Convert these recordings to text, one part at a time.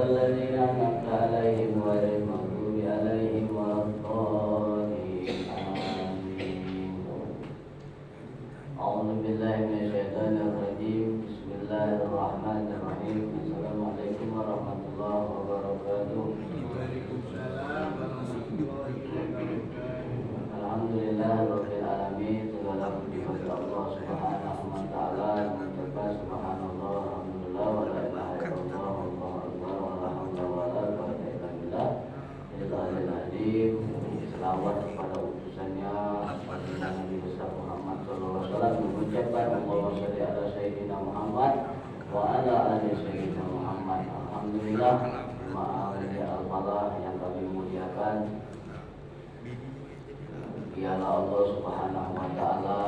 الذين أنعمت عليهم غير المغضوب عليهم ولا الضالين آمين. أعوذ بالله من الشيطان الرجيم. بسم الله الرحمن الرحيم. السلام عليكم ورحمة الله وبركاته. Alhamdulillah rabbil alamin. Segala puji bagi Allah Subhanahu wa taala. Mengucapkan subhanallah, alhamdulillah, wa la ilaha illallah, wallahu akbar, wa la haula wa la quwwata illa billah. Illahil azim. Selawat kepada utusannya Nabi besar Muhammad sallallahu alaihi wasallam. Mengucapkan Allahumma shalli ala sayyidina Muhammad wa ala ali sayyidina Muhammad. Alhamdulillah, jemaah al-falah yang kami muliakan. Dialah Allah Subhanahu wa taala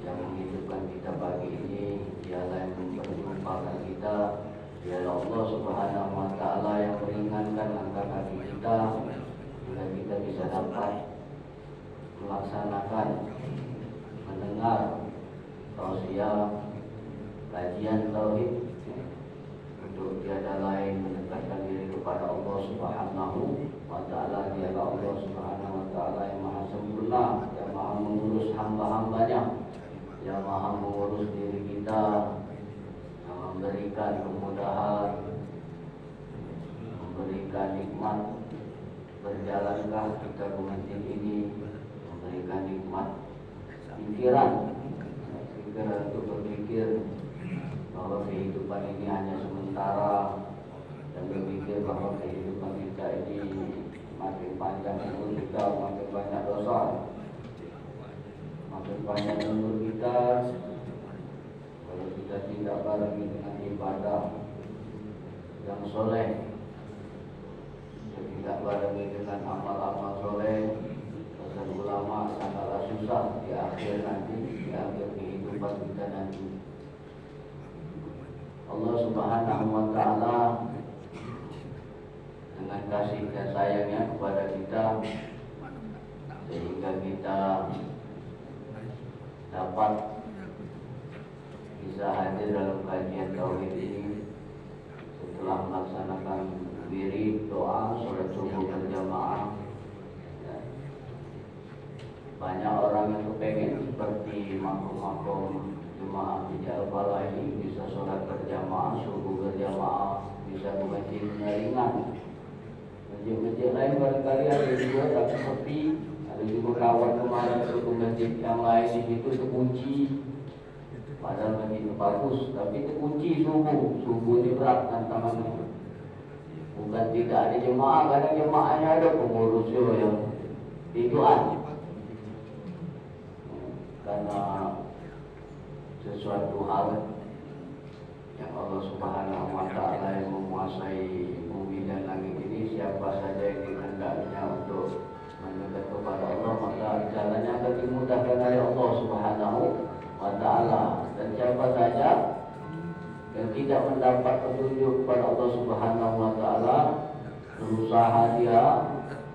yang menghidupkan kita pagi ini, dialah yang memperjumpakan kita, dialah Allah Subhanahu wa taala yang meringankan langkah kaki kita sehingga kita bisa dapat melaksanakan mendengar tausiah kajian tauhid untuk tiada lain mendekatkan diri kepada Allah Subhanahu wa taala. Dialah Allah Subhanahu wa taala yang maha sempurna, yang maha mengurus hamba-hambanya, yang maha mengurus diri kita, yang memberikan kemudahan, memberikan nikmat berjalankah kita ke masjid ini, memberikan nikmat pikiran untuk berpikir bahwa kehidupan ini hanya sementara, dan berpikir bahwa kehidupan kita ini makin panjang umur kita, makin banyak dosa, makin panjang umur kita kalau kita tidak barengi dengan ibadah yang soleh, tidak barengi dengan amal-amal soleh. Pesan ulama sangatlah susah di akhir nanti, di akhir kehidupan kita nanti. Allah Subhanahu wa taala dengan kasih dan sayangnya kepada kita sehingga kita dapat bisa hadir dalam kajian tauhid ini setelah melaksanakan wirid, doa, sholat subuh berjamaah. Banyak orang yang kepengen seperti makom-makom jemaah di Al-Falah ini bisa sholat berjamaah, subuh berjamaah, bisa ke masjid ringan. Masjid-masjid lain barangkali ada juga tapi sepi. Ada juga kawan kemarin ke masjid yang lain di situ terkunci. Padahal masjid itu bagus, tapi terkunci subuh. Subuh ini berat tantangannya. Bukan tidak ada jemaah, kadang jemaahnya ada pengurusnya yang tiduran. Karena sesuatu hal yang Allah Subhanahu wa taala yang menguasai bumi dan langit ini, siapa saja yang dikehendakinya untuk mendekat kepada Allah, maka jalannya akan dimudahkan oleh Allah Subhanahu wa taala. Dan siapa saja yang tidak mendapat petunjuk kepada Allah Subhanahu wa taala, berusaha dia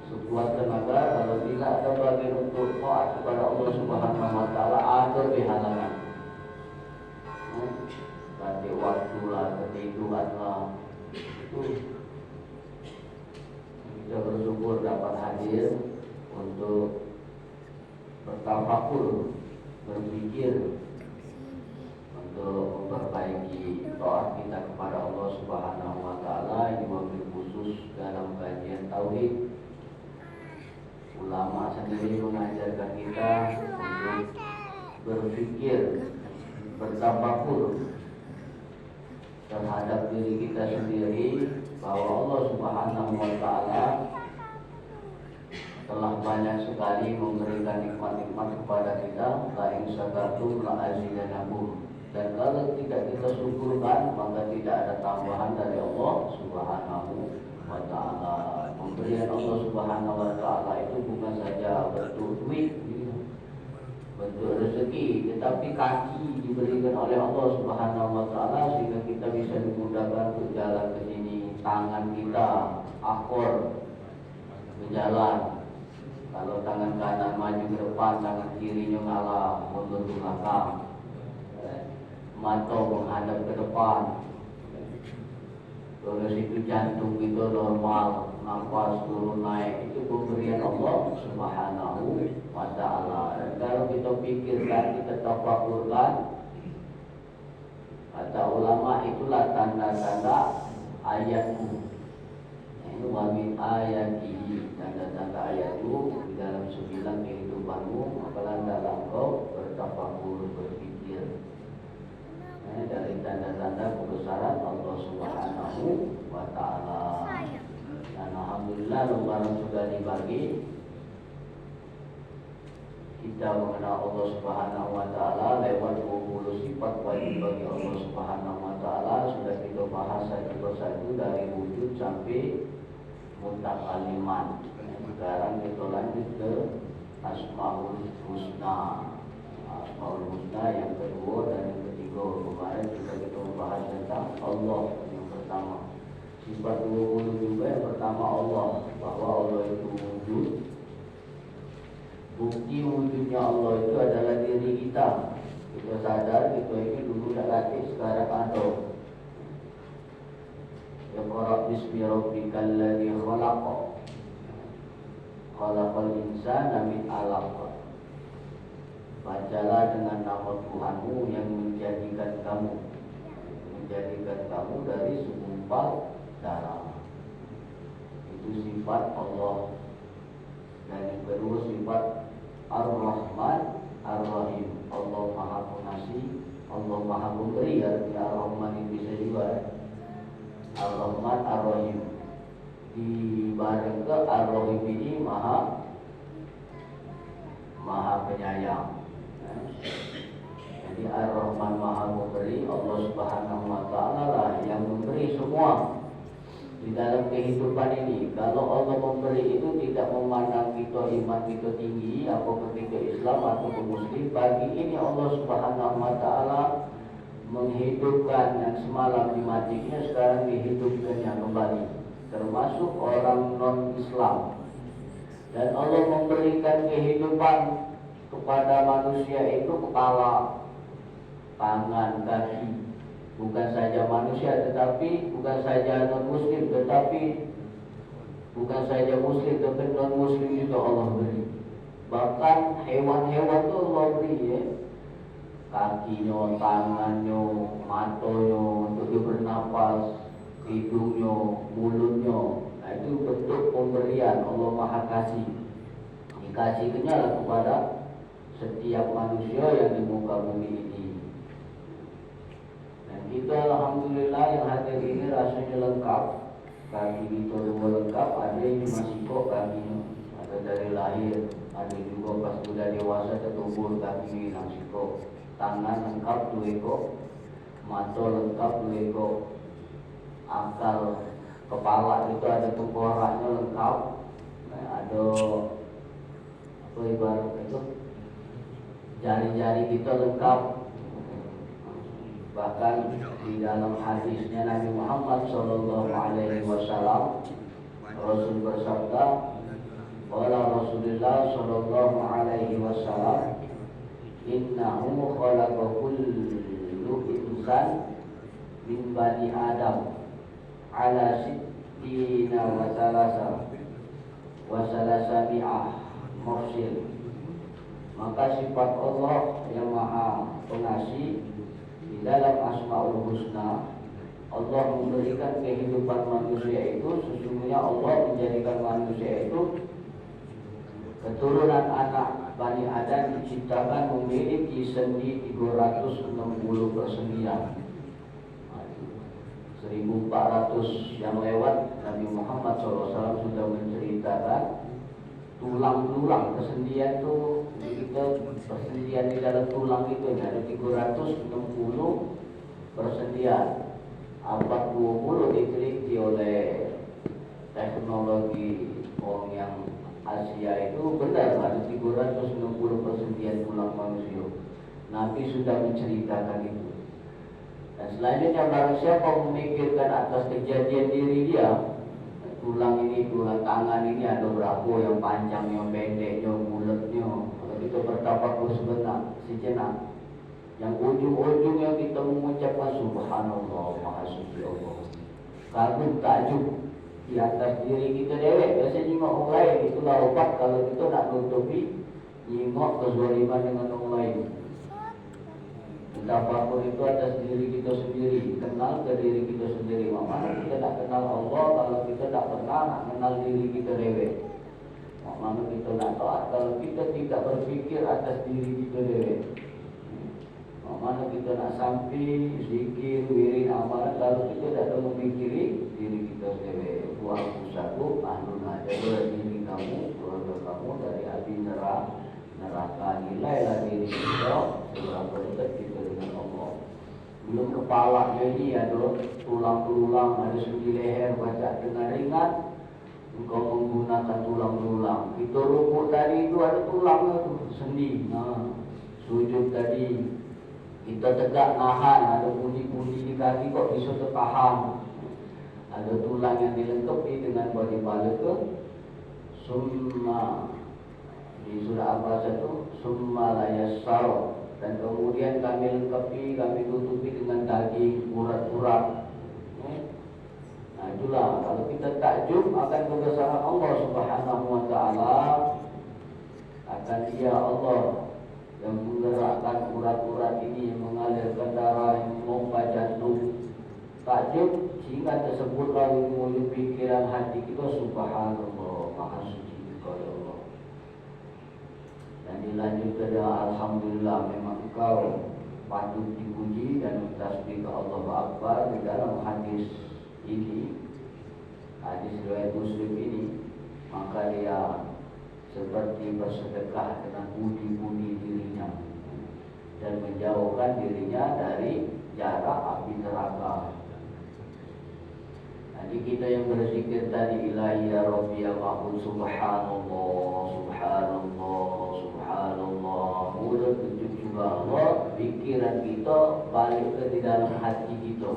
sekuat tenaga, kalau tidak ada bagian untuk taat kepada Allah Subhanahu wa taala, ada halangan. Ganti waktu lah, ketiduran lah, itu kita bersyukur dapat hadir untuk bertafakur, berpikir untuk memperbaiki taat kita kepada Allah Subhanahu wa taala. Ini mobil khusus dalam kajian tauhid. Ulama sendiri mengajarkan kita untuk berpikir, bertafakur terhadap diri kita sendiri, bahwa Allah Subhanahu wa taala telah banyak sekali memberikan nikmat-nikmat kepada kita. La in syakartum la azidannakum. Dan kalau tidak kita syukurkan, maka tidak ada tambahan dari Allah Subhanahu wa taala. Pemberian Allah Subhanahu wa taala itu bukan saja bentuk duit, bentuk rezeki, tetapi kaki diberikan oleh Allah Subhanahu wa taala sehingga kita bisa dimudahkan untuk jalan ke sini. Tangan kita akor berjalan. Kalau tangan kanan maju ke depan, tangan kirinya ngalah mundur ke belakang. Mata menghadap ke depan. Terus itu jantung itu normal, nafas turun naik, itu pemberian Allah Subhanahu wa Ta'ala. Dan kalau kita pikirkan, kita tafakurkan, kata ulama itulah tanda-tanda ayatku. Ini wa min ayatihi, tanda-tanda ayatku di dalam 9 kehidupanmu, apalagi dalam kau bertafakur, berpikir. Dari tanda-tanda kebesaran Allah Subhanahu wa Ta'ala. Dan alhamdulillah lebaran sudah dibagi. Kita mengenal Allah Subhanahu wa Ta'ala lewat 20 sifat wajib bagi Allah Subhanahu wa Ta'ala. Sudah kita bahas satu persatu dari wujud sampai mutakaliman. Sekarang kita lanjut ke Asmaul Husna. Asmaul Husna yang kedua dan yang ketiga. Kemarin kita membahas tentang Allah yang pertama. Sifat 20 juga yang pertama Allah, bahwa Allah itu wujud. Bukti wujudnya Allah itu adalah diri kita. Kita sadar kita ini dulu tak latih, sekarang ada. Iqra bismi rabbikal ladzi khalaq. Khalaqal insana min 'alaq. Bacalah dengan nama Tuhanmu yang menjadikan kamu dari segumpal darah. Itu sifat Allah. Dan yang kedua sifat Ar-Rahman Ar-Rahim. Allah Maha Pengasih, Allah Maha Pemberi. Artinya Ar-Rahman ini bisa juga Ar-Rahman Ar-Rahim. Dibareng ke Ar-Rahim ini Maha Penyayang. Jadi Ar-Rahman Maha Memberi, Allah Subhanahu wa Ta'ala lah yang memberi semua di dalam kehidupan ini. Kalau Allah memberi itu tidak memandang kita iman kita tinggi, apakah kita Islam atau Muslim. Pagi ini Allah Subhanahu wa Ta'ala menghidupkan yang semalam dimatinya, sekarang dihidupkannya kembali, termasuk orang non-Islam. Dan Allah memberikan kehidupan kepada manusia itu kepala, tangan, kaki. Bukan saja manusia, tetapi bukan saja non-muslim, tetapi bukan saja muslim, tapi non-muslim juga Allah beri. Bahkan hewan-hewan itu Allah beri ya. Kakinya, tangannya, matanya untuk dia bernapas, hidungnya, mulutnya. Nah, itu bentuk pemberian Allah Maha Kasih. Dikasihnya kepada setiap manusia yang di muka bumi ini. Dan kita alhamdulillah yang hadir ini rasanya lengkap. Kaki kita semua lengkap. Ada yang masih kok kakinya, ada dari lahir. Ada juga pas sudah dewasa tertumbuh kaki yang siko. Tangan lengkap 2 ekor, mata lengkap 2 ekor, akal kepala itu ada tengkoraknya lengkap. Nah, ada apa ibarat itu, jari-jari kita lengkap. Bahkan di dalam hadisnya Nabi Muhammad SAW, Rasul bersabda, qala Rasulullah SAW, innahu khalaqa kullu insan min bani Adam ala sittina wa salasa mi'ah mafsil. Maka sifat Allah yang Maha Pengasih di dalam Asmaul Husna, Allah memberikan kehidupan manusia itu, sesungguhnya Allah menjadikan manusia itu keturunan anak Bani Adam diciptakan memiliki sendi 360 persendian. 1400 yang lewat Nabi Muhammad SAW sudah menceritakan tulang-tulang persendian itu, kita persendian di dalam tulang itu ada 360 persendian. 40 diteliti oleh teknologi orang yang Asia itu benar, ada 360 persendian tulang manusia. Nabi sudah menceritakan itu. Dan selanjutnya barang siapa memikirkan atas kejadian diri dia, tulang ini, tulang tangan ini ada berapa, yang panjangnya, pendeknya, bulatnya. Kalau kita bertafakur sejenak, yang ujung-ujungnya kita mengucapkan Subhanallah, Maha Suci Allah. kagum takjub di atas diri kita dewek. Biasa nyingok orang lain, itulah obat kalau kita nak nutupi nyingok kezaliman dengan orang lain. Tafakur itu atas diri kita sendiri, kenal ke diri kita sendiri. Mana kita tak kenal Allah kalau kita tak pernah nak kenal diri kita dewek. Mana kita nak taat kalau kita tidak berfikir atas diri kita dewek. Mana kita nak sampai zikir, wirid, amalan kalau kita tak ada memikiri diri kita sendiri. Buang usahaku, ahlun ajar diri kamu, keluarga kamu dari api neraka. Nilailah diri kita seberapa dekat kita dengan Allah. Belum kepalanya ini ada tulang belulang, ada sendi leher, baca dengan ringan. Engkau menggunakan tulang belulang. Kita rukuk tadi itu ada tulangnya tu, sendi. Sujud tadi kita tegak nahan, ada pundi-pundi di kaki kok bisa tertahan. Ada tulang yang dilengkapi dengan body kepala ke summa. Di surah Al-Baqarah itu summa la yassar, dan kemudian kami lengkapi, kami tutupi dengan daging urat-urat. Nah itulah kalau kita takjub akan kebesaran Allah Subhanahu wa taala, akan Dia Allah yang menggerakkan urat-urat ini, yang mengalirkan darah, yang memompa jantung. Takjub sehingga tersebut lalu menuju pikiran hati kita, subhanallah, maha suci Engkau ya Allah. Dan dilanjutkan dengan alhamdulillah, memang Engkau patut dipuji dan tasbih ke Allah Akbar. Di dalam hadis ini, hadis riwayat Muslim ini, maka dia seperti bersedekah dengan budi-budi dirinya dan menjauhkan dirinya dari jarak api neraka. Jadi kita yang berzikir tadi, ilahi ya Rabbi ya Ma'bud, subhanallah, subhanallah, subhanallah. Mudah tunjuk juga Allah, pikiran kita balik ke di dalam hati kita.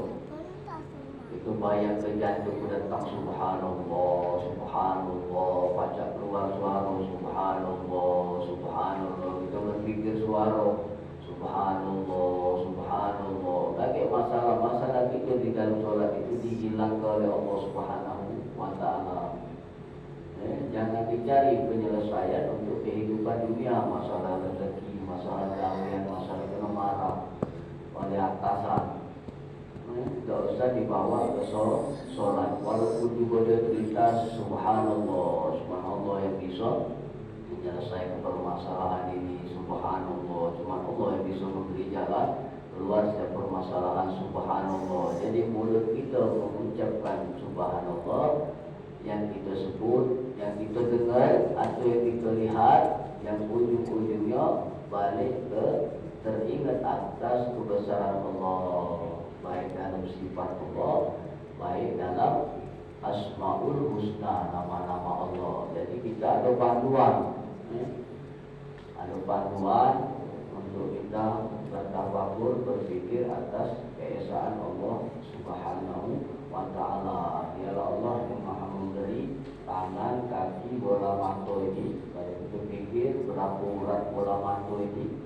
Itu bayang ke jantung datang subhanallah, subhanallah, baca keluar suara subhanallah, subhanallah. Kita berpikir suara subhanallah, subhanallah. Lagi masalah-masalah kita di dalam solat itu dihilangkan oleh Allah Subhanahu wa taala. Jangan dicari penyelesaian untuk kehidupan dunia, masalah rezeki, masalah gawean, masalah kena marah oleh atasan. Tak usah dibawa ke solat. Walaupun juga dia cerita subhanallah, subhanallah yang bisa menyelesaikan permasalahan ini, subhanallah. Cuma Allah yang bisa memberi jalan keluar setiap permasalahan, subhanallah. Jadi mulut kita mengucapkan subhanallah, yang kita sebut, yang kita dengar atau yang kita lihat, yang ujung-ujungnya balik ke teringat atas kebesaran Allah, baik dalam sifat Allah, baik dalam Asmaul Husna, nama-nama Allah. Jadi kita ada panduan, ada panduan untuk kita bertafakur, berpikir atas keesaan Allah Subhanahu wa taala. Dialah Allah yang Maha memberi tangan, kaki, bola mata ini. Kalau kita pikir berapa urat bola mata ini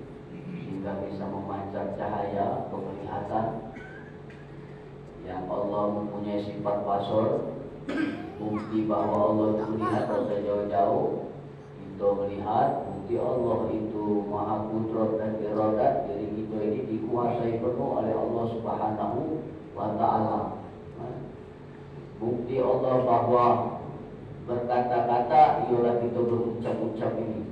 sehingga bisa memancar cahaya penglihatan. Yang Allah mempunyai sifat basar, bukti bahwa Allah itu melihat dari jauh-jauh. Kita melihat bukti Allah itu maha kudrat dan iradat. Jadi kita ini dikuasai penuh oleh Allah Subhanahu wa taala. Bukti Allah bahwa berkata-kata ialah kita berucap-ucap ini.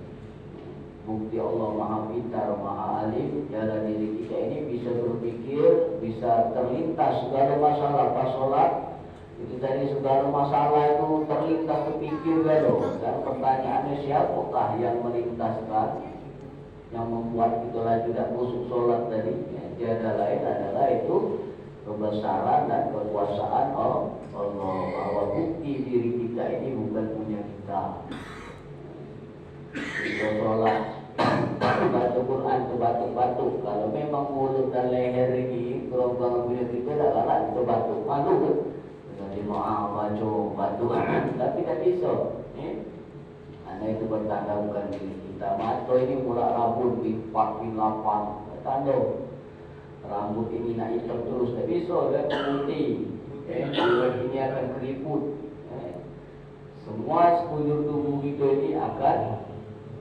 Bukti Allah maha pintar, maha alim. Dalam diri kita ini bisa berpikir, bisa terlintas segala masalah. Pas sholat itu tadi segala masalah itu terlintas terpikir galau. Dan pertanyaannya, siapakah yang melintaskan, yang membuat kita lagi tidak masuk sholat tadi? Tiada lain adalah itu kebesaran dan kekuasaan Allah. Bahwa bukti diri kita ini bukan punya kita. Kita sholat, baca Quran ke batuk-batuk. Kalau memang mulut dan leher ini kerongkongan punya kita, tak larat kita batuk, malu kan? Jadi maaf baca batuk, tapi tak bisa. Karena itu bertanda bukan diri kita. Mata ini mula rambut di 4-8, tanda rambut ini nak hitam terus, tak bisa, dia putih. jiwa ini akan keriput. Semua sekujur tubuh kita ini akan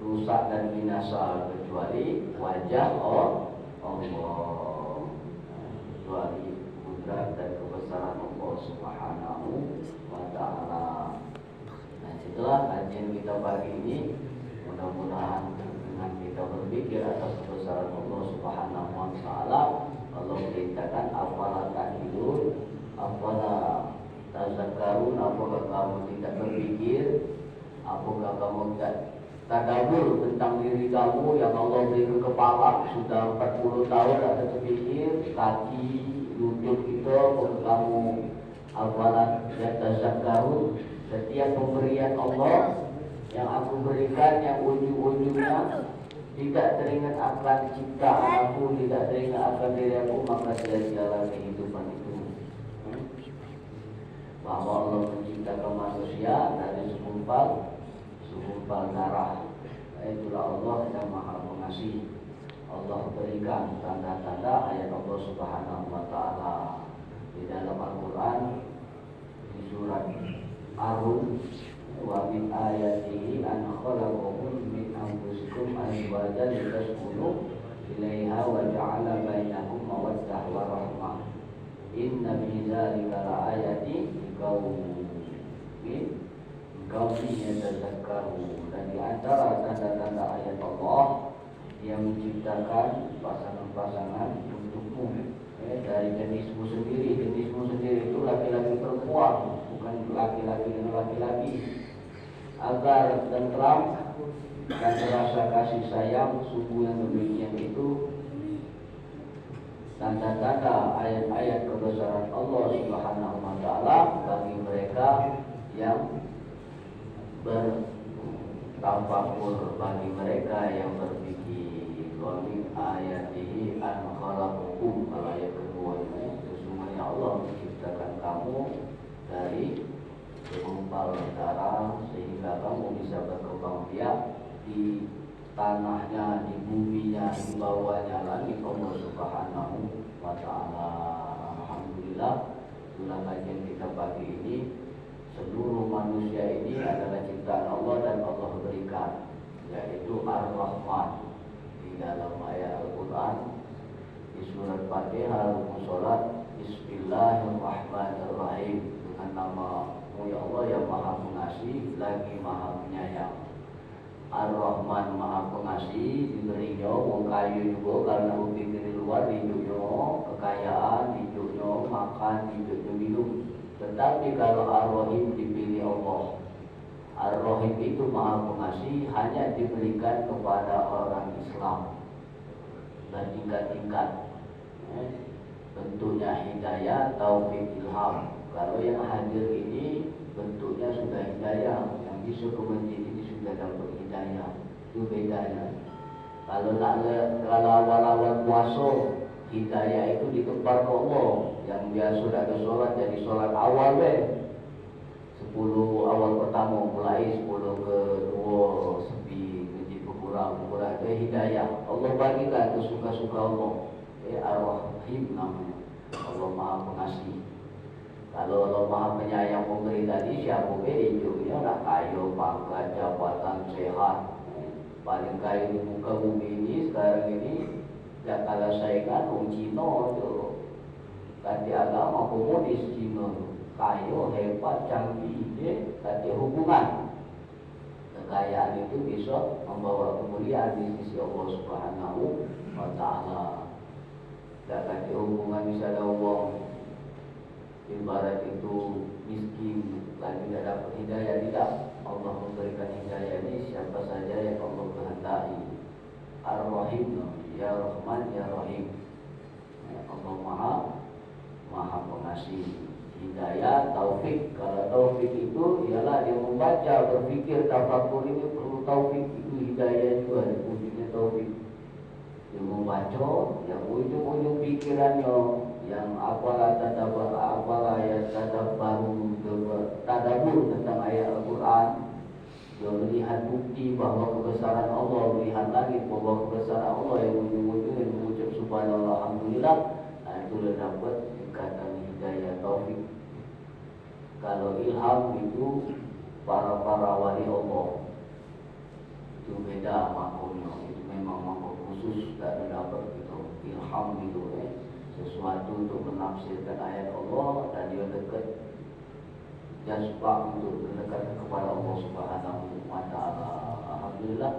rusak dan binasa kecuali wajah Allah, kecuali kudrat dan kebesaran Allah Subhanahu wa Ta'ala. Nah, setelah kajian kita pagi ini, mudah-mudahan dengan kita berpikir atas kebesaran Allah Subhanahu wa Ta'ala, Allah perintahkan afala ta'qilun, afala tazakkarun, apakah kamu tidak berpikir, apakah kamu tidak tadabbur tentang diri kamu yang Allah beri ke kepala sudah 40 tahun ada terpikir, kaki, lutut kita, apakah kamu afala tazakkarun, setiap pemberian Allah yang aku berikan yang ujung-ujungnya tidak teringat akan ciptaan aku, tidak teringat akan diri aku, maka sia-sialah kehidupan itu. Bahwa Allah menciptakan manusia dari segumpal darah. Itulah Allah yang Maha Pengasih. Allah berikan tanda-tanda ayat Allah Subhanahu wa Ta'ala di dalam Al-Quran di surat Ar-Rum. Wa min ayatihi an khalaqakum min anfusikum azwajan litaskunu ilaiha wa ja'ala bainakum mawaddah wa rahmah. Inna fi dzalika laayatin liqaumin yatadzakkarun. Dan di antara tanda-tanda ayat Allah yang menciptakan pasangan-pasangan untukmu dari jenismu sendiri. Jenismu sendiri itu laki-laki perempuan, bukan laki-laki dengan laki-laki, agar tentram dan rasa kasih sayang. Sungguh yang demikian itu tanda-tanda ayat-ayat kebesaran Allah Subhanahu wa Ta'ala bagi mereka yang bertafakur, bagi mereka yang berpikir. Wa min ayatihi an khalaqakum, ayat kedua ini, sesungguhnya Allah menciptakan kamu dari segumpal darah sehingga kamu bisa berkembang biak di tanahnya, di buminya, di bawahnya langit Allah Subhanahu wa Ta'ala. Alhamdulillah, itulah kajian kita pagi ini. Seluruh manusia ini adalah ciptaan Allah dan Allah berikan, yaitu Ar-Rahman. Di dalam ayat Al-Quran di surat Fatihah, Al-Musolat, Bismillahirrahmanirrahim, dengan nama-Mu ya Allah yang Maha Pengasih lagi Maha Penyayang. Ar-Rahman Maha Pengasih, diberinya wong kayu juga karena ubi dari luar, hidupnya kekayaan, hidupnya makan, hidupnya minum. Tetapi kalau Ar-Rahim dipilih Allah, Ar-Rahim itu Maha Pengasih hanya diberikan kepada orang Islam bertingkat-tingkat. Bentuknya hidayah, taufik, ilham. Kalau yang hadir ini bentuknya sudah hidayah, yang bisa ke masjid ini sudah dapat hidayah. Itu bedanya. Kalau awal-awal puasa, hidayah itu ditebar ke Allah. Yang biasa ada sholat jadi sholat awal 10 awal pertama mulai 10 kedua sepi masjid berkurang itu hidayah. Allah bagikan ke suka-suka Allah. Ar-Rahim namanya. Allah Maha Pengasih. Kalau Allah Maha Penyayang memberi tadi, siapa hidupnya nak kaya, pangkat, jabatan, sehat. Paling kaya di muka bumi ini sekarang ini, tak kalah saingan orang Cina tu. Kati agama komunis Cina, kaya, hebat, canggih, kati hubungan. Kekayaan itu bisa membawa kemuliaan di sisi Allah Subhanahu wa Ta'ala. Tak kati hubungan bisa ada uang, ibarat itu miskin, lagi tidak dapat hidayah, tidak. Allah memberikan hidayah ini siapa saja yang Allah kehendaki. Ar-Rahim, ya Rahman, ya Rahim. Allah Maha Pengasih. Hidayah, taufik. Kalau taufik itu ialah dia membaca, berpikir, tafakur ini perlu taufik. Itu hidayah juga, ujungnya taufik. Dia membaca, yang ujung-ujung pikirannya, yang apalah ayat tadabbur tentang ayat Al-Quran. Dia melihat bukti bahwa kebesaran Allah, melihat langit bahwa kebesaran Allah, yang ujung-ujungnya mengucap subhanallah, alhamdulillah. Nah, itulah dapat tingkatan hidayah taufik. Kalau ilham itu para wali Allah itu beda makomnya, itu memang makom khusus, tidak dapat gitu ilham gitu sesuatu untuk menafsirkan ayat Allah dan dia dekat jazbah untuk mendekat kepada Allah Subhanahu wa Ta'ala. Alhamdulillah,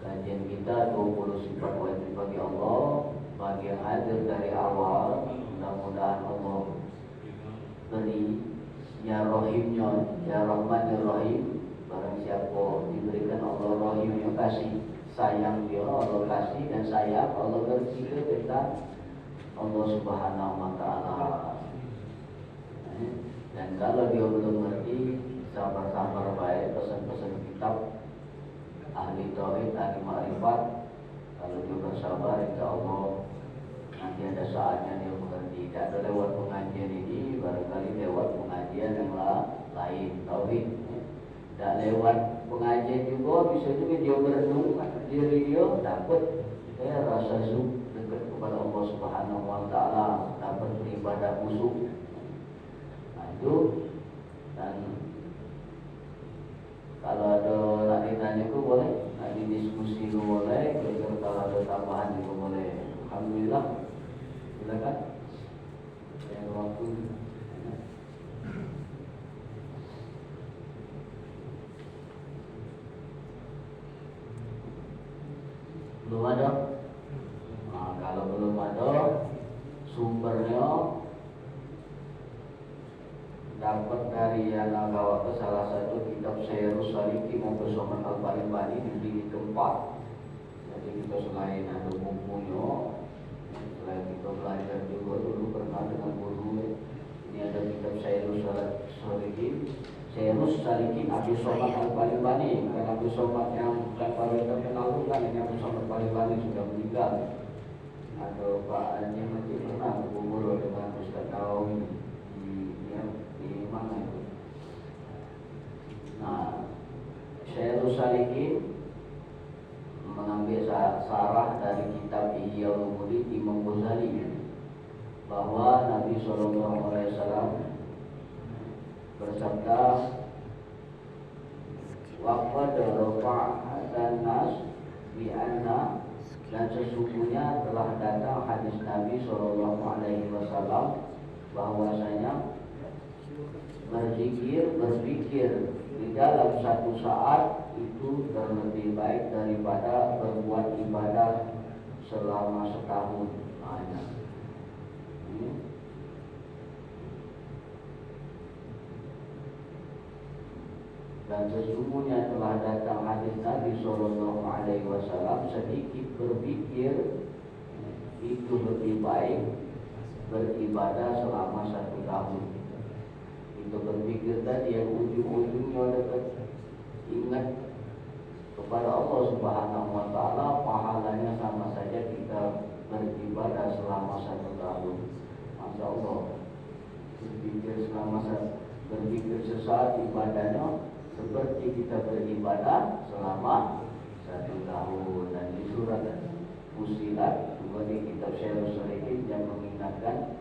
kajian kita 20 sifat wajib bagi Allah, bagi yang hadir dari awal. Mudah-mudahan Allah beri ya Rahimnya, ya Rahman ya Rahim. Barang siapa diberikan Allah Rahim yang kasih sayang dia, Allah kasih dan sayang, Allah berpikir tentang Allah Subhanahu wa Ta'ala. Dan kalau dia belum ngerti, sabar-sabar baik, pesan-pesan kitab ahli tauhid, ahli ma'rifat. Kalau dia bersabar, insya Allah nanti ada saatnya dia mengerti. Tidak ada lewat pengajian ini, barangkali lewat pengajian yang lain, tauhid. Tidak lewat pengajian juga, bisa juga dia merenung diri dia, dapat rasa dekat kepada Allah Subhanahu wa Ta'ala, dapat beribadah khusyuk. Nah itu, dan kalau ada nak ditanya ku boleh, nak didiskusi ku boleh, kalau ada tambahan juga boleh. Alhamdulillah, silakan. Yang waktu. Belum ada? Nah, kalau belum ada, sumbernya dapat dari yang bawa ke salah satu kitab Syairus Saliki maupun Soman Al-Bani di tempat. Jadi kita selain ada bukunya, selain kita belajar juga dulu pernah dengan guru. Ini ada kitab Syairus Saliki, Syairus Saliki Abi Soman Al-Bani. Karena Abi Soman yang paling terkenal itu kan ini Abi Soman Al-Bani sudah meninggal. Ada Pak Anjing masih pernah berguru dengan Ustaz Nawawi di mana itu. Nah, Syairus Salikin mengambil sarah dari kitab Ihya Ulumuddin Imam Ghazali bahwa Nabi SAW bersabda, waqad rafa'atan nas bi anna, dan sesungguhnya telah datang hadis Nabi SAW bahwasanya berpikir di dalam satu saat itu lebih baik daripada berbuat ibadah selama setahun. Dan sesungguhnya telah datang hadis Nabi SAW, sedikit berpikir itu lebih baik beribadah selama satu tahun. Itu berpikir tadi yang ujung-ujungnya dapat ingat kepada Allah Subhanahu wa Ta'ala, pahalanya sama saja kita beribadah selama satu tahun. Masya Allah, berpikir sesaat ibadahnya seperti kita beribadah selama satu tahun. Dan di surat Fussilat juga di kitab Syairus Salikin yang mengingatkan,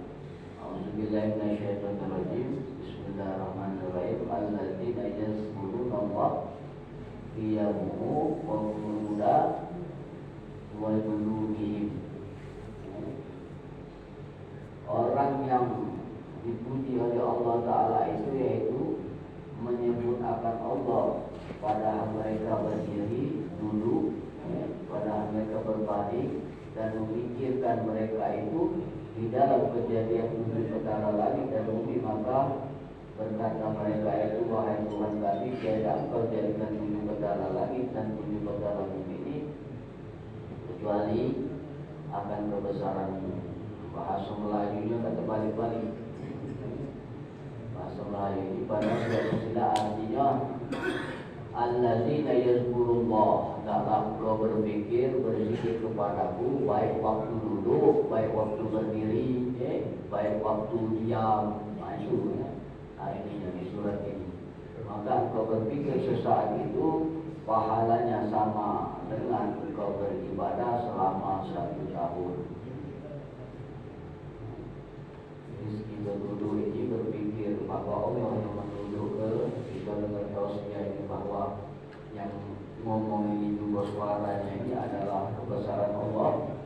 A'udzubillahi minasyaitonirrajim, Bismillahirrahmanirrahim, alladzina yazkuruna Allah qiyaman wa qu'udan wa junubihim. Orang yang dipuji oleh Allah Ta'ala itu yaitu menyebut akan Allah pada mereka berdiri, duduk, pada mereka berbaring, dan memikirkan mereka itu di dalam kejadian 7 perkara langit dan bumi. Maka berkata mereka itu, wahai Tuhan kami, tiada Engkau jadikan 7 perkara langit dan 7 perkara bumi ini kecuali akan kebesaran-Mu. Bahasa Melayunya kata balik-balik. Bahasa Melayu ini pada suatu sila artinya alladzina yazkurullah, dalam kau berpikir, berzikir kepadaku, baik waktu duduk, baik waktu berdiri, baik waktu diam. Itu ini yang di surat ini. Maka engkau berpikir sesaat itu pahalanya sama dengan engkau beribadah selama 1 tahun. kita duduk ini berpikir bahwa Allah yang menuduh ke kita dengan tausnya ini bahwa yang ngomong ini juga suaranya ini adalah kebesaran Allah.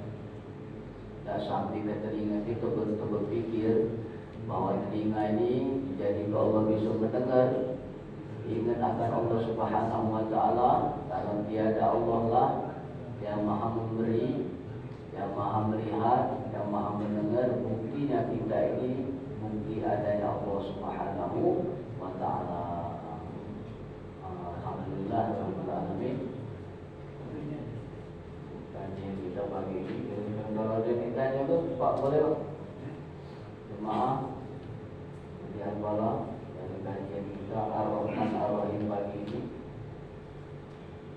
Dan sampai ke telinga kita berpikir bahwa telinga ini jadi Allah bisa mendengar. Ingat akan Allah Subhanahu wa Ta'ala, kalau tiada Allah lah yang maha memberi, yang maha melihat, yang maha mendengar. Buktinya kita ini bukti adanya Allah Subhanahu wa Ta'ala. Alhamdulillah rabbil alamin. Kajian kita pagi ini, kalau ada ditanya tu Pak boleh Pak? Jemaah kemudian bala dari kajian kita Ar-Rahman Ar-Rahim pagi ini,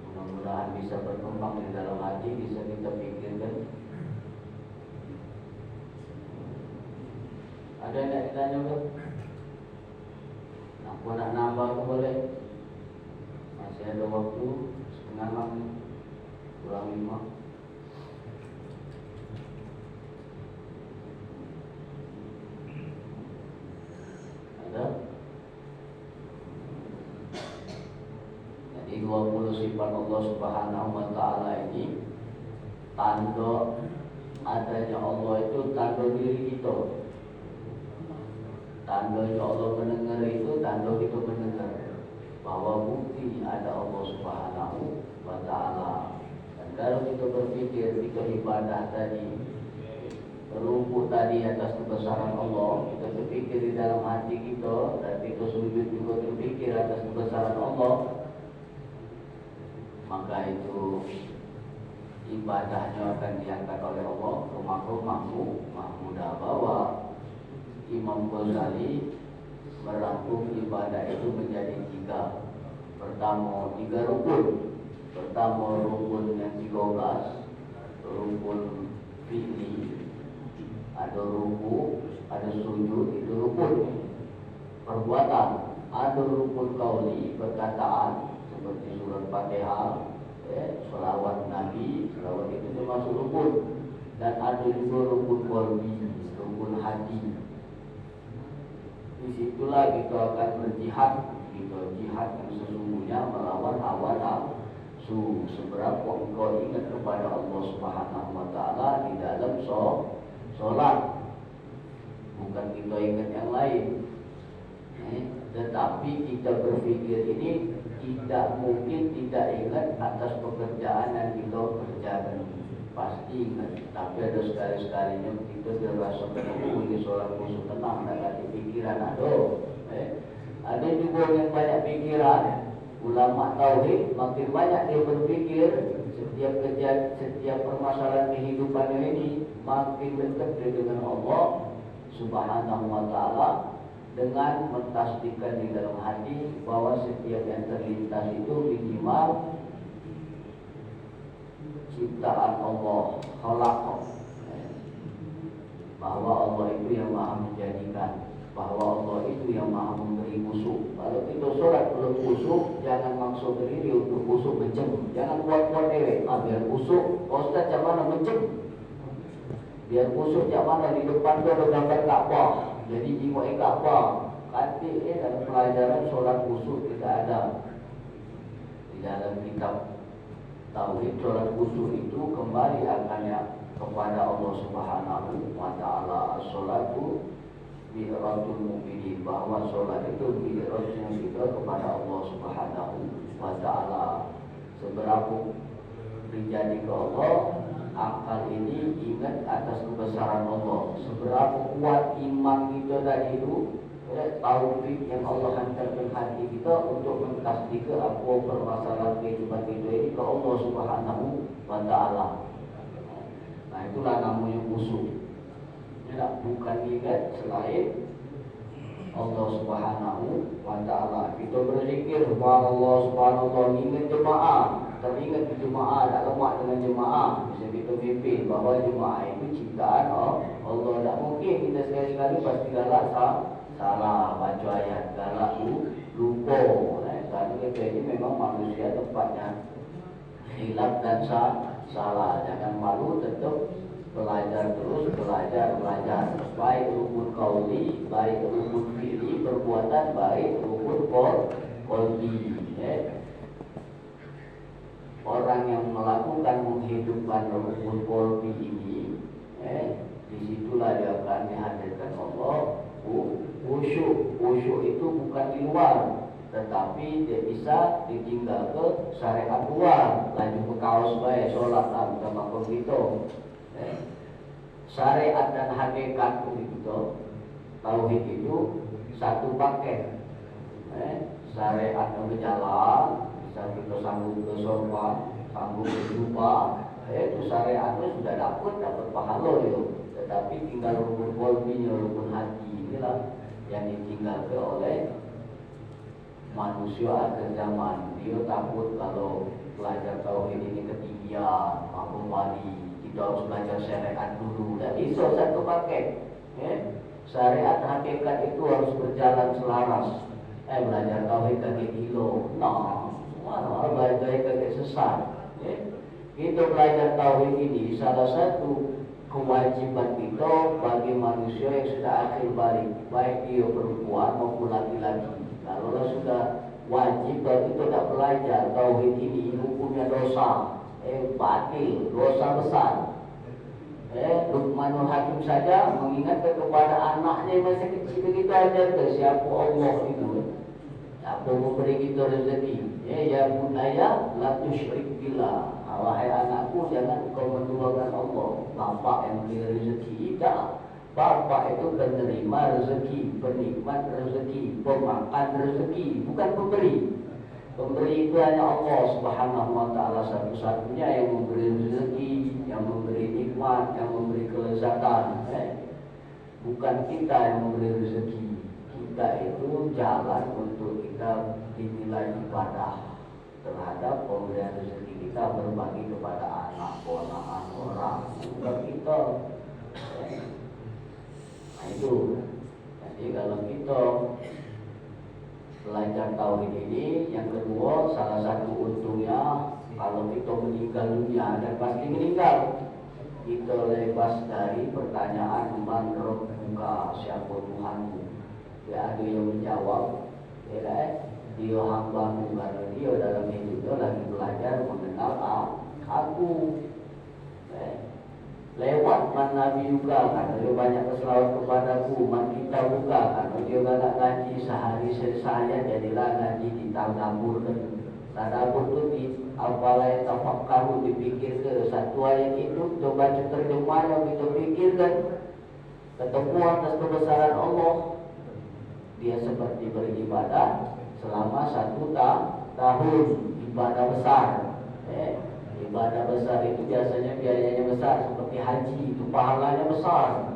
mudah-mudahan bisa berkembang di dalam hati, bisa kita pikirkan. Ada yang nak ditanya tu? Aku nak nambah tu boleh? Masih ada waktu setengah 6 kurang 5. Jadi 20 sifat Allah Subhanahu wa Ta'ala ini tanda adanya Allah itu tanda diri kita. Tandanya Allah mendengar itu tanda kita mendengar bahwa bukti ada Allah Subhanahu wa Ta'ala. Dan kalau kita berpikir kita ibadah tadi berumpu tadi atas kebesaran Allah, kita berpikir di dalam hati kita, dan kita sujud juga berpikir atas kebesaran Allah, maka itu ibadahnya akan diangkat oleh Allah ke makhluk mahmudah. Bahwa Imam Ghazali merangkum ibadah itu menjadi 3. Pertama 3 rukun. Pertama rukun yang 13, rukun fi'li. Ada ruku, ada sujud, itu rukun perbuatan. Ada rukun qauli, perkataan, seperti surat Fatihah, selawat Nabi, selawat itu termasuk rukun. Dan ada juga rukun qalbi, rukun hati. Di situlah kita akan berjihad, kita jihad yang sesungguhnya melawan hawa nafsu. Seberapa engkau ingat kepada Allah Subhanahu wa Ta'ala di dalam solat, bukan kita ingat yang lain. Tetapi kita berpikir ini tidak mungkin tidak ingat atas pekerjaan yang kita kerjakan. Pasti ingat, tapi ada sekali-sekalinya kita dirasa ini solat khusus tenang, tak ada pikiran. Ada juga yang banyak pikiran. Ulama tauhid makin banyak dia berpikir. Setiap permasalahan kehidupannya ini makin dekat dengan Allah Subhanahu wa Ta'ala, dengan mentasdikkan di dalam hati bahwa setiap yang terlintas itu minimal ciptaan Allah, khalaqah, bahwa Allah itu yang maha menjadikan, bahwa Allah itu yang maha memberi khusyuk. Kalau kita sholat belum khusyuk, jangan maksa diri untuk khusyuk mencem. Jangan buat-buat dewek. Biar khusyuk, Ustaz macam mana mencem? Biar khusyuk macam mana di depan tu ada gambar Ka'bah, jadi jiwa Ka'bah. Kantik dalam pelajaran sholat khusyuk tidak ada. Di dalam kitab tauhid sholat khusyuk itu kembali akannya kepada Allah Subhanahu wa Ta'ala. As-sholatu mi'ratul mu'minin, bahwa sholat itu mi'ratnya kita kepada Allah Subhanahu wa Ta'ala. Seberapa dijadi ke Allah, akal ini ingat atas kebesaran Allah. Seberapa kuat iman kita tadi itu, taufik yang Allah hantarkan hati kita untuk mentasdik apa permasalahan kehidupan kita ini ke Allah Subhanahu wa Ta'ala. Nah, itulah namanya khusyuk. Bukan ingat selain Allah Subhanahu wa Ta'ala. Kita berzikir subhanallah subhanallah, ingat jemaah, teringat di jemaah, tak lemak dengan jemaah. Bisa kita pimpin bahawa jemaah itu ciptaan Allah. Tak mungkin kita sekali-sekali pasti galak salah baca ayat, galak lupa. Kerana kita ini memang manusia tempatnya hilaf dan salah. Jangan malu, tetap belajar terus, belajar. Baik rukun qauli, baik rukun fi'li, perbuatan, baik rukun qalbi. Orang yang melakukan menghidupkan rukun qalbi ini, disitulah dia akan dihadirkan Allah. Khusyuk itu bukan di luar, tetapi dia bisa ditinggal ke syariat luar, lanjut ke kaos baik, sholat sama begitu. Syariat dan hakikat begitu, tauhid itu satu paket. Syariat yang berjalan, bisa kita sambung ke sorban, sambung ke jumpa, itu syariatnya sudah dapat pahala itu. Tetapi tinggal rukun qalbinya, rukun hati inilah yang ditinggalkan oleh manusia akhir zaman. Dia takut kalau belajar tauhid ini ketinggian, kembali kita harus belajar syariat dulu. Dan bisa satu paket. Syariat hakikat itu harus berjalan selaras. Belajar tauhid kaki kilo, mana belajar kaki sesat. Kita belajar tauhid ini salah satu kewajiban kita bagi manusia yang sudah akhir balik, baik dia perempuan maupun laki-laki. Kalau sudah wajib bagi kita tak belajar tauhid ini, hukumnya dosa, batil, dosa besar. Luqmanul Hakim saja mengingatkan kepada anaknya yang masih kecil begitu aja ke siapa Allah itu, apa memberi kita rezeki. Ya bunaya la tusyrik billah. Wahai anakku, jangan kau menduakan Allah. Bapak yang beri rezeki, tidak. Bapak itu penerima rezeki, penikmat rezeki, pemakan rezeki, bukan pemberi. Pemberi itu hanya Allah Subhanahu wa ta'ala satu-satunya yang memberi rezeki, yang memberi nikmat, yang memberi kelezatan. Bukan kita yang memberi rezeki. Kita itu jalan untuk kita dinilai ibadah terhadap pemberian rezeki kita, berbagi kepada anak, ponakan, orang, bukan kita. Nah itu. Jadi kalau kita belajar tauhid ini, yang kedua, salah satu untungnya kalau kita meninggal dunia, dan pasti meninggal, kita lepas dari pertanyaan man rabbuka, siapa Tuhanmu. Ya ada yang menjawab, dia hambamu, karena dia dalam hidupnya lagi belajar mengenal aku. Lewat man nabi juga, karena dia banyak keselawat kepadaku. Man kita buka, karena dia banyak ngaji sehari saya jadilah ngaji di tadabur. Tadabur itu di apalah tafakkaru, dipikir ke satu ayat itu, coba terjemah yang kita pikirkan, ketemu atas kebesaran Allah. Dia seperti beribadah selama 1 tahun, ibadah besar. Ibadah besar itu biasanya biayanya besar, seperti haji itu pahalanya besar.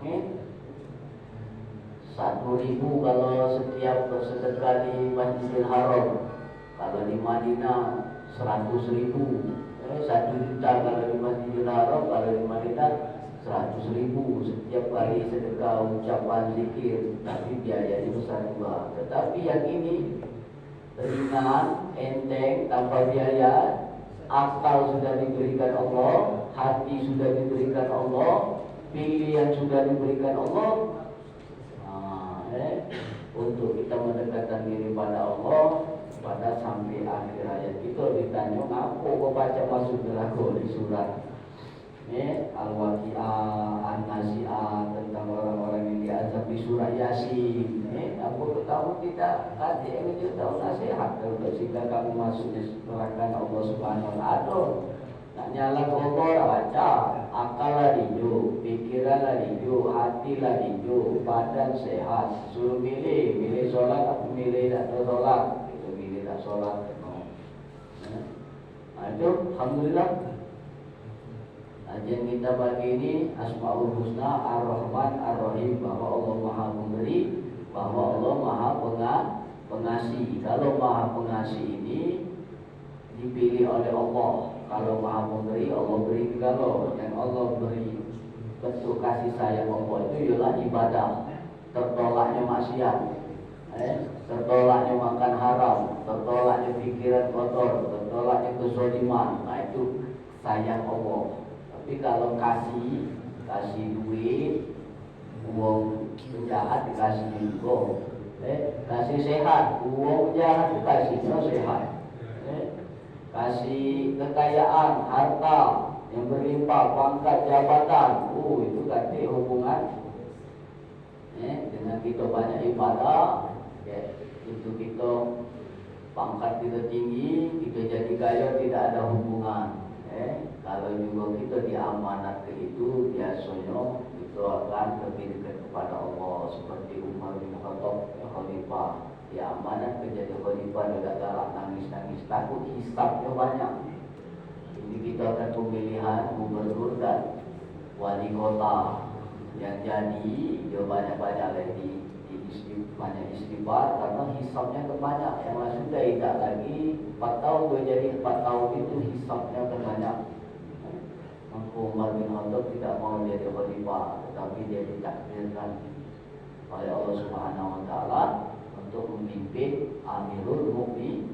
1.000 kalau setiap bersedekah di Masjidil Haram. Kalau di Madinah 100.000. 1 juta kalau di Masjidil Haram, kalau di Madinah 100.000 setiap kali sedekah, ucapan zikir, tapi biayanya besar juga. Tetapi yang ini ringan, enteng, tanpa biaya, akal sudah diberikan Allah, hati sudah diberikan Allah, pilihan sudah diberikan Allah. Untuk kita mendekatkan diri pada Allah, pada sampai akhir hayat kita ditanya apa kau baca masuk neraka di surat Al-Waqi'ah, An-Nasi'ah, tentang orang-orang yang diazab di surat Yasin. Apa kamu tidak kaji yang itu tahu nasihat untuk sehingga kamu masuknya neraka Allah Subhanahu wa ta'ala. Nak nyala ke Allah baca, akal lah hijau, pikiran lah hijau, hati lah hijau, badan sehat. Suruh milih sholat atau milih tak sholat, milih tak sholat. Nah itu alhamdulillah. Kajian kita pagi ini Asmaul Husna, Ar-Rahman, Ar-Rahim, bahwa Allah Maha Pemberi, bahwa Allah Maha Pengasih. Kalau Maha Pengasih ini dipilih oleh Allah. Kalau Maha Pemberi, Allah beri kalau yang Allah beri bentuk kasih sayang Allah itu ialah ibadah, tertolaknya maksiat, tertolaknya makan haram, tertolaknya pikiran kotor, tertolaknya kezaliman. Nah itu sayang Allah. Tapi kalau kasih duit, uang jahat dikasih juga. Kasih sehat, uang jahat dikasihnya sehat. Kasih kekayaan, harta yang berlimpah, pangkat, jabatan, itu ganti hubungan. Dengan kita banyak ibadah, itu kita pangkat kita tinggi, kita jadi kaya, tidak ada hubungan. Kalau juga kita diamanat ke itu, biasanya itu akan lebih dekat kepada Allah. Seperti Umar bin Khattab, Khalifah, diamanat ke jadi Khalifah, tidak galak nangis-nangis, takut hisabnya banyak. Ini kita akan pemilihan gubernur dan wali kota yang jadi, dia banyak-banyak lagi banyak istighfar karena hisabnya banyak. Yang sudah tidak lagi 4 tahun, dia jadi 4 tahun itu hisabnya banyak. Maka Umar bin Khattab tidak mau jadi khalifah, tetapi dia ditakdirkan oleh Allah Subhanahu wa taala untuk memimpin Amirul Mukminin.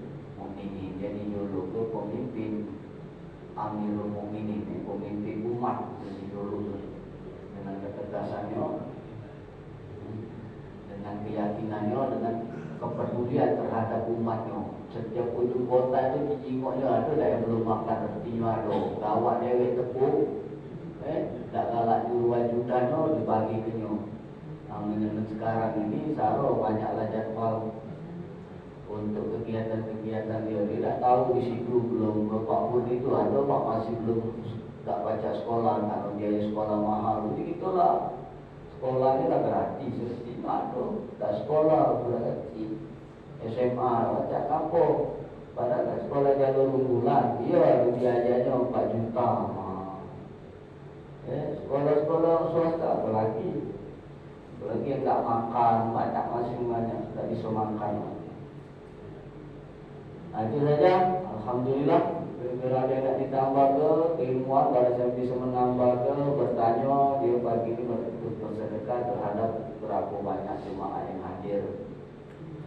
Jadi dulu ke pemimpin Amirul Mukminin, pemimpin umat dulu dengan ketegasannya, dengan keyakinannya, dengan kepedulian terhadap umatnya. Setiap ujung kota itu di Cingoknya ada yang belum makan rotinya, ada gawat dewek tepung, tak galak juruan judano dibagi ke nyo. Namun sekarang ini saro banyaklah jadwal untuk kegiatan-kegiatan dia tidak tahu di situ belum Pak Pun itu ada Pak masih belum tak baca sekolah, kalau dia sekolah mahal, jadi gitulah. Sekolahnya tak gratis, tidak ada. Tak sekolah gratis. SMA baca kampung, padahal sekolah jalur unggulan, dia biayanya 4 juta. Sekolah-sekolah swasta apalagi yang tak makan, banyak masih banyak tak bisa makan. Itu saja. Alhamdulillah. Bila ada yang nak ditambah ke keilmuan, kalau saya bisa menambah ke bertanya, dia pagi ini bersedekah terhadap berapa banyak jemaah yang hadir.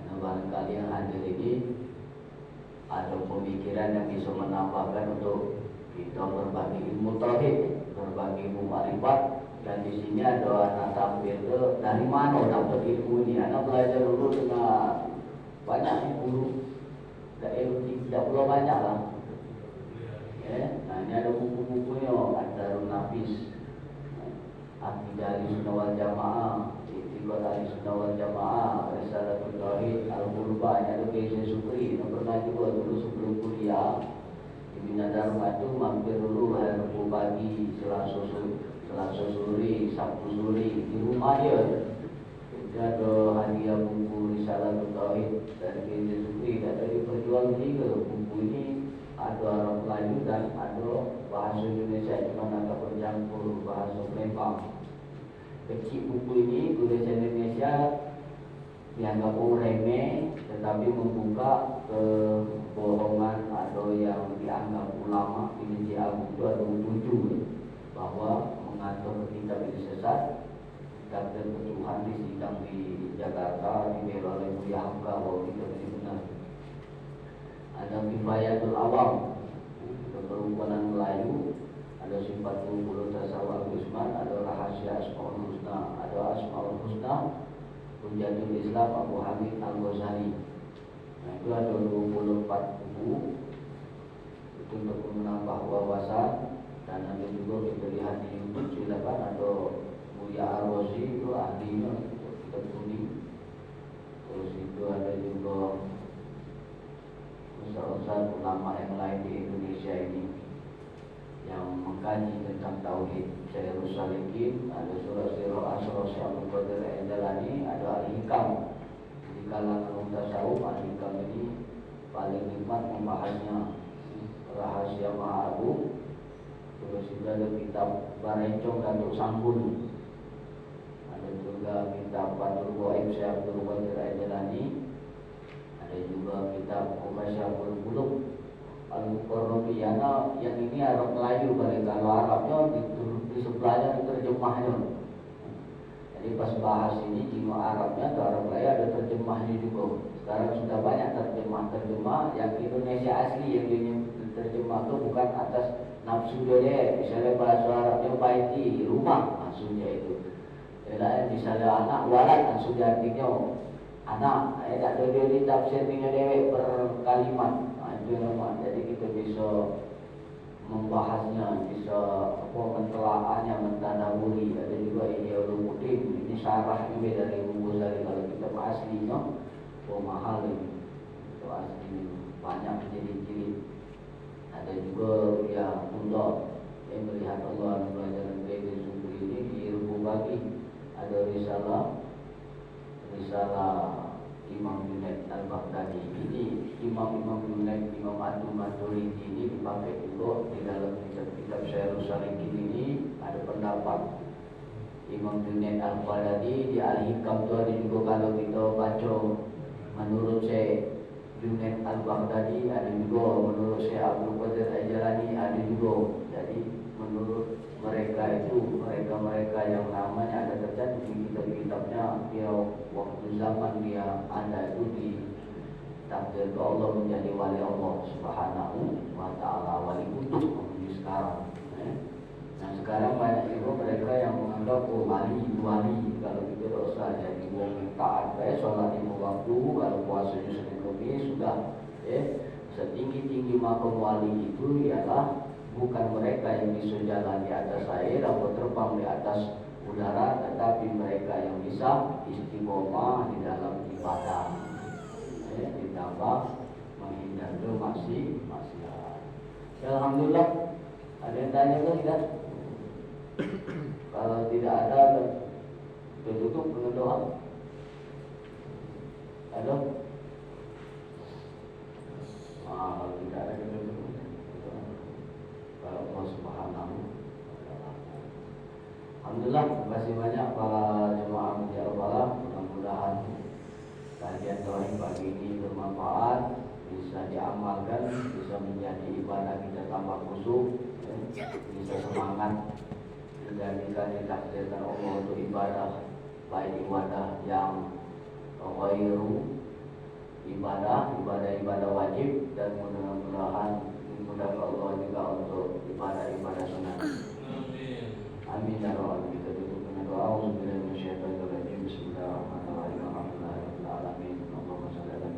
Karena barangkali yang hadir ini ada pemikiran yang bisa menambahkan untuk kita berbagi ilmu tauhid, berbagi ilmu ma'rifat. Dan di sini ada anak tampil ke dari mana dapat ilmu ini. Anak belajar dulu dengan banyak guru, tidak perlu banyak lah. Nah ini ada buku-bukunya, Ad-Darun Nafis, Akidah Ahlussunnah wal Jamaah, Iqtiqad Ahlussunnah wal Jamaah, Risalatul Tauhid, Al-Qurba. Ini ada Kiai Supri, yang pernah juga dulu sebelum kuliah di Bina Dharma itu mampir dulu hari Rabu pagi, Selasa sore, Sabtu sore di rumah dia. Itu ada hadiah buku Risalatul Tauhid dari Kiai Supri, dan dari perjual juga buku ini. Ada Arab Melayu dan ada bahasa Indonesia, cuma agak bercampur bahasa Palembang. Kecil buku ini, bahasa Indonesia dianggap remeh, tetapi membuka kebohongan atau yang dianggap ulama ini Agung itu ada 7, bahwa mengatur kitab ini sesat, kitab Tuhan di sidang di Jakarta dibela oleh Buya Hamka bahwa kitab ini benar. Ada Kifayatul Awam, keberumpamaan Melayu, ada Sifatul Qulul Tasawwuf Usman, ada Rahasia Asmaul Husna, ada Asmaul Husna, Hujatul Islam Abu Hamid Al-Ghazali. Nah itu ada 24 buku itu untuk menambah wawasan. Dan ada juga kita lihat di YouTube, silakan, ada Buya Ar-Razi, itu ahlinya kitab kuning. Terus itu ada juga ustaz-ustaz ulama yang lain di Indonesia ini yang mengkaji tentang tauhid. Syairus Salikin, ada surah Sirah Asra Syabul Qadir Al-Jalani, ada Al-Hikam. Di kalangan tasawuf, Al-Hikam ini paling nikmat membahasnya, Rahasia Maha Agung. Terus juga ada kitab Barencong Datuk Sambun, ada juga kitab Fathul Ghaib Syekh Abdul Qadir Al-Jalani. Ada juga kitab Masyarakat Qulub Al-Qurrabiyana, yang ini Arab Melayu, kalau Arabnya di sebelahnya terjemahnya. Jadi pas bahas ini cuma Arabnya atau Arab Melayu ada terjemahnya juga. Sekarang sudah banyak terjemah yang Indonesia asli yang terjemah itu bukan atas nafsu dia, misalnya bahasa Arabnya baiti rumah maksudnya itu. Misalnya anak walad maksudnya artinya anak, tak ada dia ditafsir dengan dewek per kalimat. Itu yang nama. Jadi kita bisa membahasnya, bisa mentelaahnya, mentadaburi. Ada juga ini ulumuddin, ini syarah ini dari Imam Ghazali. Kalau kita aslinya, mahal ini. Itu asli banyak ciri-ciri. Ada juga yang untuk yang melihat Allah belajar dari sumber ini di ilmu bagi. Ada risalah Imam Junaid Al-Baghdadi. Ini Imam Junaid, Imam Maturidi ini dipakai juga di dalam kitab Syairus Salikin ini. Ada pendapat Imam Junaid Al-Baghdadi di Al-Hikam itu ada juga. Kalau kita baca menurut saya Junaid Al-Baghdadi, ada juga menurut saya Abdul Qadir Al-Jalani, ada juga. Jadi menurut mereka itu, mereka yang namanya ada tercantum di kitab-kitabnya, dia waktu zaman dia ada itu di takdir Allah menjadi wali Allah Subhanahu wa ta'ala, wali kutub di sekarang. Nah sekarang banyak juga mereka yang menganggap wali kalau kita dosa jadi wong taat baik, sholat lima waktu, kalau puasanya Senin Kamis sudah. Setinggi-tinggi makam wali itu ialah bukan mereka yang bisa jalan di atas air atau terbang di atas udara, tetapi mereka yang bisa istiqomah di dalam ibadah, ditambah menghindar maksiat. Alhamdulillah. Ada yang tanya ke tidak? Kalau tidak ada, kita tutup dengan doa. Ada? Kalau tidak ada, kita tutup. Kalau Allah Subhanahu wa ta'ala. Alhamdulillah, terima kasih banyak para jemaah media Allah. Mudah-mudahan kajian tauhid pagi ini bermanfaat, bisa diamalkan, bisa menjadi ibadah kita tambah khusyuk, bisa semangat, dan kita ditakdirkan Allah untuk ibadah, baik ibadah yang ghairu ibadah wajib, dan mudah-mudahan Allah juga untuk ibadah sunat. Amin ya rabbal alamin. Kita tutup dengan doa. Bismillahirrahmanirrahim. Allahumma shalli ala